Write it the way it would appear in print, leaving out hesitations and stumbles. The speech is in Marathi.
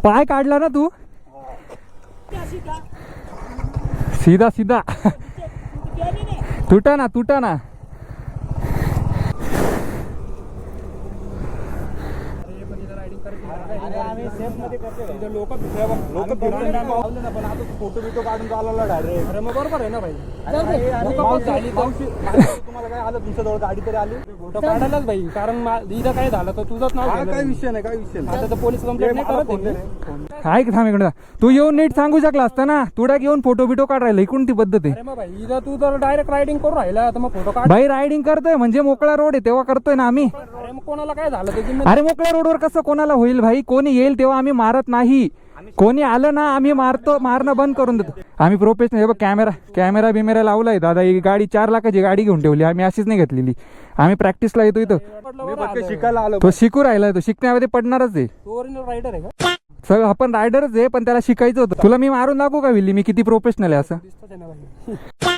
पाय काढला ना तू सीधा सीधा तुटा ना फोटो बिटो काढून चालवला डायरेक्ट. अरे मग बरोबर आहे ना भाई. तुम्हाला काय आलं तुमच्या जवळ गाडी तरी आली फोटो काढायलाच भाई. कारण इथं काय झालं तर तुझंच नाव. काय विषय नाही आता तर पोलीस कंप्लेंट नाही करत. ऐक थांब इकडे तू येऊन नीट सांगू शकला असता ना. तुडा घेऊन फोटो बिटो काढ राहिला इकडून ती पद्धत आहे. अरे मग भाई इथं तू जर डायरेक्ट रायडिंग करून राहिला तर मग फोटो काढ. भाई रायडिंग करतोय म्हणजे मोकळा रोड आहे तेव्हा करतोय ना आम्ही. अरे मग कोणाला काय झालं त्याची. अरे मोकळ्या रोडवर कसं कोणाला होईल भाई. कोणी येईल तेव्हा आम्ही मारत नाही. कोणी आलं ना आम्ही मारणं बंद करून देतो. आम्ही प्रोफेशनल. हे बघ कॅमेरा बिमेरा लावलाय दादा. ही गाडी 4 लाखाची गाडी घेऊन ठेवली आम्ही. अशीच नाही घेतलेली. आम्ही प्रॅक्टिसला येतो इथं. शिकायला आलो. तो शिकू राहिला. तो शिकण्यामध्ये पडणारच आहे. तू ओरिजिनल रायडर आहे का. सगळं आपण रायडरच आहे पण त्याला शिकायचं होतं. तुला मी मारून दाखवू का विल्ली मी किती प्रोफेशनल आहे असं.